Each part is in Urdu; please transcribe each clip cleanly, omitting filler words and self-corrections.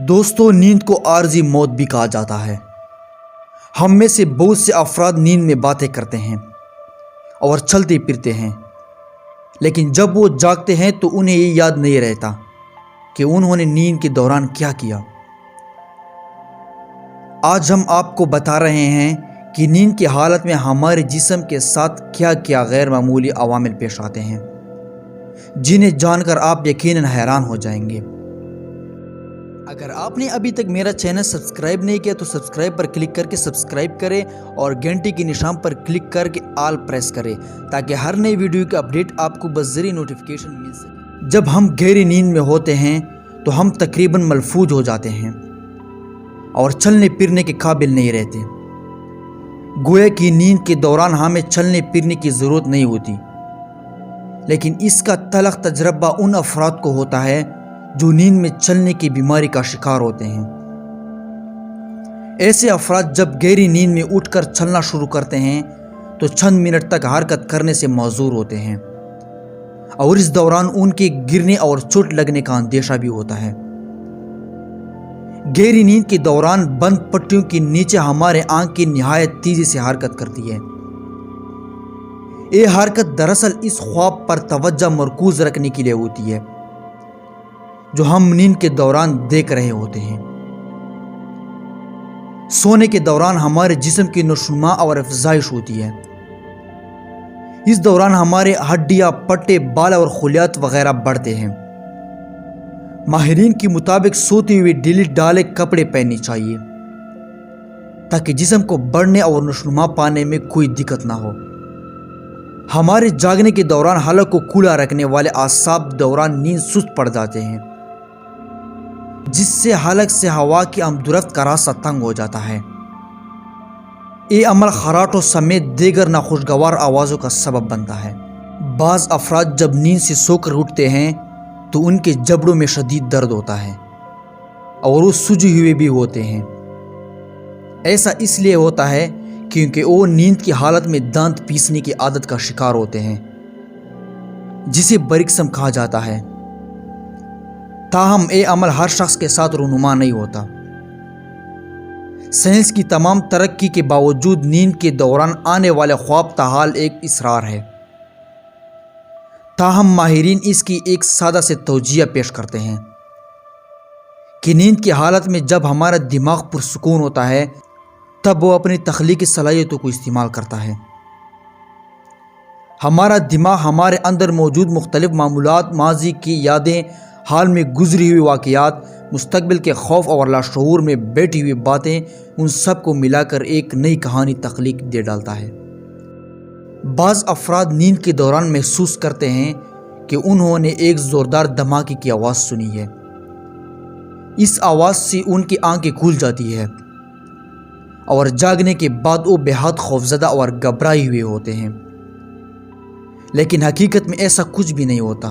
دوستو، نیند کو عارضی موت بھی کہا جاتا ہے۔ ہم میں سے بہت سے افراد نیند میں باتیں کرتے ہیں اور چلتے پھرتے ہیں، لیکن جب وہ جاگتے ہیں تو انہیں یہ یاد نہیں رہتا کہ انہوں نے نیند کے دوران کیا کیا۔ آج ہم آپ کو بتا رہے ہیں کہ نیند کی حالت میں ہمارے جسم کے ساتھ کیا کیا غیر معمولی عوامل پیش آتے ہیں، جنہیں جان کر آپ یقیناً حیران ہو جائیں گے۔ اگر آپ نے ابھی تک میرا چینل سبسکرائب نہیں کیا تو سبسکرائب پر کلک کر کے سبسکرائب کریں اور گھنٹی کے نشان پر کلک کر کے آل پریس کریں تاکہ ہر نئی ویڈیو کی اپڈیٹ آپ کو بذریعہ نوٹیفیکیشن مل سکے۔ جب ہم گہری نیند میں ہوتے ہیں تو ہم تقریباً ملفوظ ہو جاتے ہیں اور چلنے پھرنے کے قابل نہیں رہتے۔ گویا کہ نیند کے دوران ہمیں چلنے پھرنے کی ضرورت نہیں ہوتی، لیکن اس کا تلخ تجربہ ان افراد کو ہوتا ہے جو نیند میں چلنے کی بیماری کا شکار ہوتے ہیں۔ ایسے افراد جب گہری نیند میں اٹھ کر چلنا شروع کرتے ہیں تو چند منٹ تک حرکت کرنے سے معذور ہوتے ہیں، اور اس دوران ان کے گرنے اور چوٹ لگنے کا اندیشہ بھی ہوتا ہے۔ گہری نیند کے دوران بند پٹیوں کے نیچے ہمارے آنکھ کی نہایت تیزی سے حرکت کرتی ہے۔ یہ حرکت دراصل اس خواب پر توجہ مرکوز رکھنے کے لیے ہوتی ہے جو ہم نیند کے دوران دیکھ رہے ہوتے ہیں۔ سونے کے دوران ہمارے جسم کی نشوونما اور افزائش ہوتی ہے۔ اس دوران ہمارے ہڈیاں، پٹے، بال اور خلیات وغیرہ بڑھتے ہیں۔ ماہرین کے مطابق سوتے ہوئے ڈھیلے ڈھالے کپڑے پہننے چاہیے تاکہ جسم کو بڑھنے اور نشوونما پانے میں کوئی دقت نہ ہو۔ ہمارے جاگنے کے دوران حلق کو کھلا رکھنے والے اعصاب دوران نیند سست پڑ جاتے ہیں، جس سے حلق سے ہوا کی آمدورفت کا راستہ تنگ ہو جاتا ہے۔ یہ عمل خراٹوں سمیت دیگر ناخوشگوار آوازوں کا سبب بنتا ہے۔ بعض افراد جب نیند سے سو کر اٹھتے ہیں تو ان کے جبڑوں میں شدید درد ہوتا ہے اور وہ سوجے ہوئے بھی ہوتے ہیں۔ ایسا اس لیے ہوتا ہے کیونکہ وہ نیند کی حالت میں دانت پیسنے کی عادت کا شکار ہوتے ہیں، جسے برکسم کہا جاتا ہے۔ تاہم یہ عمل ہر شخص کے ساتھ رونما نہیں ہوتا۔ سائنس کی تمام ترقی کے باوجود نیند کے دوران آنے والے خواب تاحال ایک اسرار ہے۔ تاہم ماہرین اس کی ایک سادہ سے توجیہ پیش کرتے ہیں کہ نیند کی حالت میں جب ہمارا دماغ پرسکون ہوتا ہے تب وہ اپنی تخلیقی صلاحیتوں کو استعمال کرتا ہے۔ ہمارا دماغ ہمارے اندر موجود مختلف معمولات، ماضی کی یادیں، حال میں گزری ہوئی واقعات، مستقبل کے خوف اور لاشعور میں بیٹھی ہوئی باتیں، ان سب کو ملا کر ایک نئی کہانی تخلیق دے ڈالتا ہے۔ بعض افراد نیند کے دوران محسوس کرتے ہیں کہ انہوں نے ایک زوردار دھماکے کی آواز سنی ہے۔ اس آواز سے ان کی آنکھیں کھل جاتی ہے اور جاگنے کے بعد وہ بے حد خوفزدہ اور گھبرائے ہوئے ہوتے ہیں، لیکن حقیقت میں ایسا کچھ بھی نہیں ہوتا۔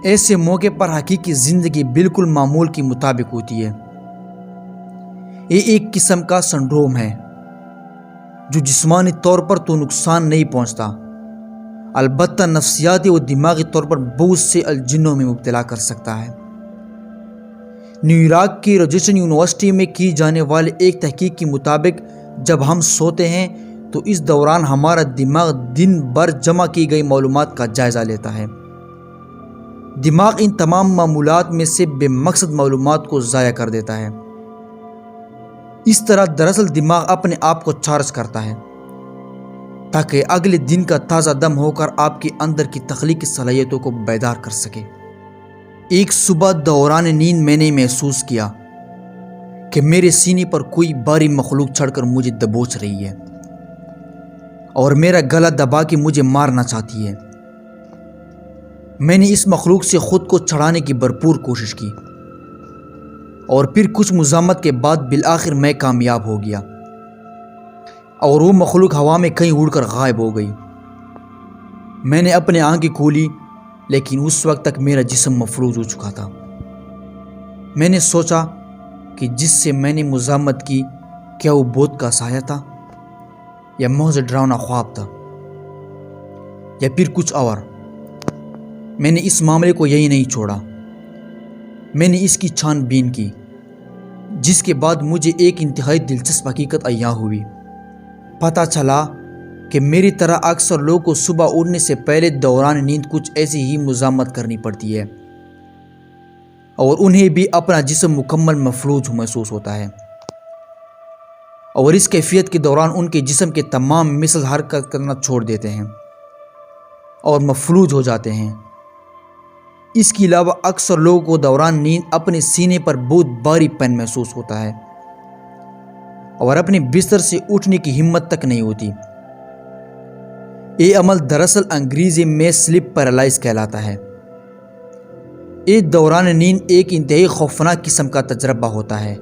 ایسے موقع پر حقیقی زندگی بالکل معمول کے مطابق ہوتی ہے۔ یہ ایک قسم کا سنڈروم ہے جو جسمانی طور پر تو نقصان نہیں پہنچتا، البتہ نفسیاتی اور دماغی طور پر بہت سے الجھنوں میں مبتلا کر سکتا ہے۔ نیو یارک کی راجرسن یونیورسٹی میں کی جانے والے ایک تحقیق کے مطابق جب ہم سوتے ہیں تو اس دوران ہمارا دماغ دن بھر جمع کی گئی معلومات کا جائزہ لیتا ہے۔ دماغ ان تمام معمولات میں سے بے مقصد معلومات کو ضائع کر دیتا ہے۔ اس طرح دراصل دماغ اپنے آپ کو چارج کرتا ہے تاکہ اگلے دن کا تازہ دم ہو کر آپ کے اندر کی تخلیقی صلاحیتوں کو بیدار کر سکے۔ ایک صبح دوران نیند میں نے محسوس کیا کہ میرے سینے پر کوئی بھاری مخلوق چڑھ کر مجھے دبوچ رہی ہے اور میرا گلا دبا کے مجھے مارنا چاہتی ہے۔ میں نے اس مخلوق سے خود کو چھڑانے کی بھرپور کوشش کی اور پھر کچھ مزاحمت کے بعد بالآخر میں کامیاب ہو گیا اور وہ مخلوق ہوا میں کہیں اڑ کر غائب ہو گئی۔ میں نے اپنے آنکھیں کھولی لیکن اس وقت تک میرا جسم مفروض ہو چکا تھا۔ میں نے سوچا کہ جس سے میں نے مزاحمت کی کیا وہ بھوت کا سایہ تھا یا محض ڈراؤنا خواب تھا یا پھر کچھ اور۔ میں نے اس معاملے کو یہی نہیں چھوڑا۔ میں نے اس کی چھان بین کی، جس کے بعد مجھے ایک انتہائی دلچسپ حقیقت عیاں ہوئی۔ پتہ چلا کہ میری طرح اکثر لوگوں کو صبح اٹھنے سے پہلے دوران نیند کچھ ایسی ہی مزاحمت کرنی پڑتی ہے، اور انہیں بھی اپنا جسم مکمل مفلوج محسوس ہوتا ہے، اور اس کیفیت کے دوران ان کے جسم کے تمام مسل حرکت کرنا چھوڑ دیتے ہیں اور مفلوج ہو جاتے ہیں۔ اس کے علاوہ اکثر لوگوں کو دوران نیند اپنے سینے پر بہت بھاری پن محسوس ہوتا ہے اور اپنے بستر سے اٹھنے کی ہمت تک نہیں ہوتی۔ یہ عمل دراصل انگریزی میں سلیپ پیرالائز کہلاتا ہے۔ یہ دوران نیند ایک انتہائی خوفناک قسم کا تجربہ ہوتا ہے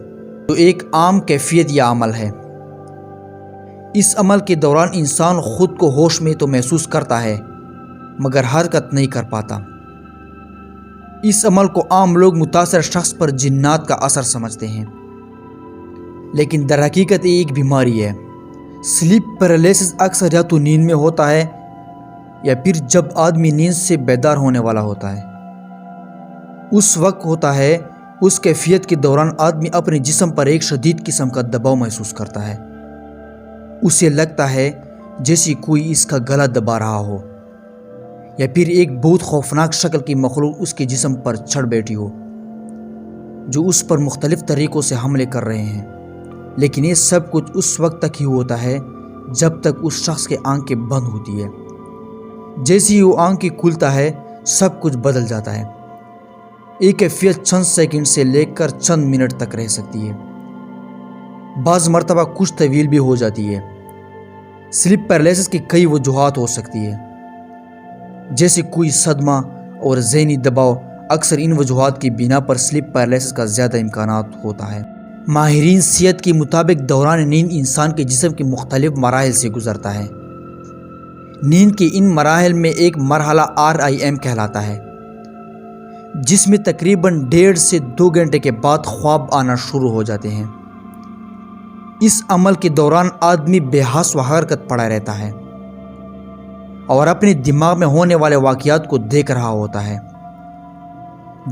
جو ایک عام کیفیت یا عمل ہے۔ اس عمل کے دوران انسان خود کو ہوش میں تو محسوس کرتا ہے مگر حرکت نہیں کر پاتا۔ اس عمل کو عام لوگ متاثر شخص پر جنات کا اثر سمجھتے ہیں، لیکن در حقیقت یہ ایک بیماری ہے۔ سلیپ پیرالیسس اکثر یا تو نیند میں ہوتا ہے یا پھر جب آدمی نیند سے بیدار ہونے والا ہوتا ہے۔ اس وقت ہوتا ہے اس کیفیت کے دوران آدمی اپنے جسم پر ایک شدید قسم کا دباؤ محسوس کرتا ہے۔ اسے لگتا ہے جیسے کوئی اس کا گلا دبا رہا ہو، یا پھر ایک بہت خوفناک شکل کی مخلوق اس کے جسم پر چڑھ بیٹھی ہو جو اس پر مختلف طریقوں سے حملے کر رہے ہیں۔ لیکن یہ سب کچھ اس وقت تک ہی ہوتا ہے جب تک اس شخص کے آنکھیں بند ہوتی ہے۔ جیسے ہی وہ آنکھیں کھلتا ہے سب کچھ بدل جاتا ہے۔ ایک کیفیت چند سیکنڈ سے لے کر چند منٹ تک رہ سکتی ہے، بعض مرتبہ کچھ طویل بھی ہو جاتی ہے۔ سلیپ پیرالیسس کی کئی وجوہات ہو سکتی ہے، جیسے کوئی صدمہ اور ذہنی دباؤ۔ اکثر ان وجوہات کی بنا پر سلیپ پیرالیسس کا زیادہ امکانات ہوتا ہے۔ ماہرین صحت کے مطابق دوران نیند انسان کے جسم کے مختلف مراحل سے گزرتا ہے۔ نیند کے ان مراحل میں ایک مرحلہ REM کہلاتا ہے، جس میں تقریباً 1.5 سے 2 گھنٹے کے بعد خواب آنا شروع ہو جاتے ہیں۔ اس عمل کے دوران آدمی بے حس و حرکت پڑا رہتا ہے اور اپنے دماغ میں ہونے والے واقعات کو دیکھ رہا ہوتا ہے۔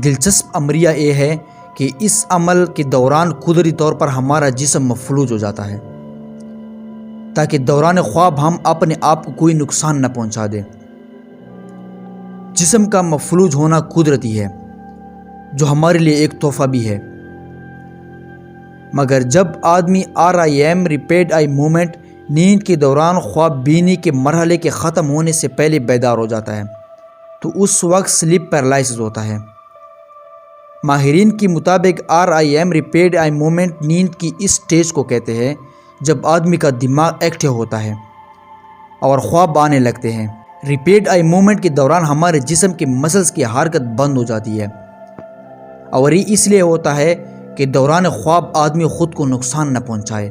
دلچسپ امریہ یہ ہے کہ اس عمل کے دوران قدرتی طور پر ہمارا جسم مفلوج ہو جاتا ہے تاکہ دوران خواب ہم اپنے آپ کو کوئی نقصان نہ پہنچا دیں۔ جسم کا مفلوج ہونا قدرتی ہے، جو ہمارے لیے ایک تحفہ بھی ہے، مگر جب آدمی REM ریپیڈ آئی موومنٹ نیند کے دوران خواب بینی کے مرحلے کے ختم ہونے سے پہلے بیدار ہو جاتا ہے تو اس وقت سلیپ پیرالائسس ہوتا ہے۔ ماہرین کے مطابق REM ریپیڈ آئی موومنٹ نیند کی اس سٹیج کو کہتے ہیں جب آدمی کا دماغ ایکٹیو ہوتا ہے اور خواب آنے لگتے ہیں۔ ریپیڈ آئی موومنٹ کے دوران ہمارے جسم کے مسلز کی حرکت بند ہو جاتی ہے، اور یہ اس لیے ہوتا ہے کہ دوران خواب آدمی خود کو نقصان نہ پہنچائے۔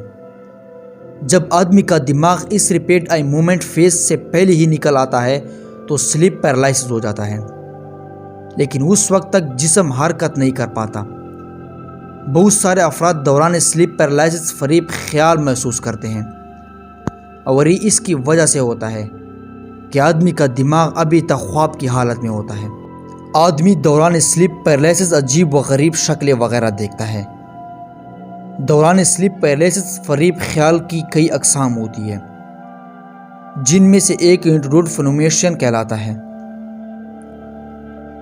جب آدمی کا دماغ اس ریپیڈ آئی موومنٹ فیز سے پہلے ہی نکل آتا ہے تو سلیپ پیرالائسس ہو جاتا ہے، لیکن اس وقت تک جسم حرکت نہیں کر پاتا۔ بہت سارے افراد دوران سلیپ پیرالائسس فریب خیال محسوس کرتے ہیں، اور یہ اس کی وجہ سے ہوتا ہے کہ آدمی کا دماغ ابھی تک خواب کی حالت میں ہوتا ہے۔ آدمی دوران سلیپ پیرالائسس عجیب و غریب شکلیں وغیرہ دیکھتا ہے۔ دوران سلیپ پیرالائسس فریب خیال کی کئی اقسام ہوتی ہے، جن میں سے ایک انٹروڈ کہلاتا ہے،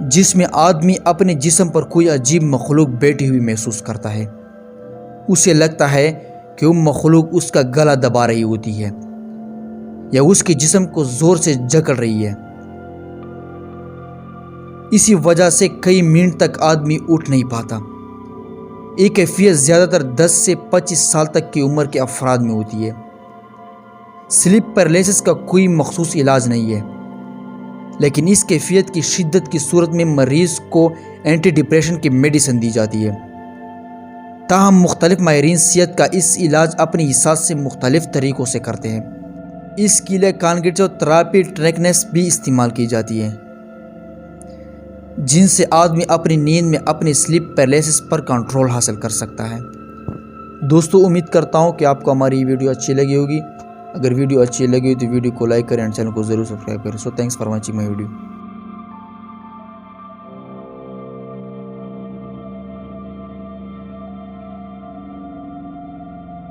جس میں آدمی اپنے جسم پر کوئی عجیب مخلوق بیٹھی ہوئی محسوس کرتا ہے۔ اسے لگتا ہے کہ وہ مخلوق اس کا گلا دبا رہی ہوتی ہے یا اس کے جسم کو زور سے جکڑ رہی ہے۔ اسی وجہ سے کئی منٹ تک آدمی اٹھ نہیں پاتا۔ یہ کیفیت زیادہ تر 10 سے 25 سال تک کی عمر کے افراد میں ہوتی ہے۔ سلیپ پیرالائسس کا کوئی مخصوص علاج نہیں ہے، لیکن اس کیفیت کی شدت کی صورت میں مریض کو اینٹی ڈپریشن کی میڈیسن دی جاتی ہے۔ تاہم مختلف ماہرین صحت کا اس علاج اپنی حساب سے مختلف طریقوں سے کرتے ہیں۔ اس کے لیے کانگریچو تھراپی ٹیکنیکس بھی استعمال کی جاتی ہے، جن سے آدمی اپنی نیند میں اپنی سلیپ پیرالائسس پر کنٹرول حاصل کر سکتا ہے۔ دوستو، امید کرتا ہوں کہ آپ کو ہماری ویڈیو اچھی لگی ہوگی۔ اگر ویڈیو اچھی لگی ہو تو ویڈیو کو لائک کریں اور چینل کو ضرور سبسکرائب کریں۔ So thanks for watching my video.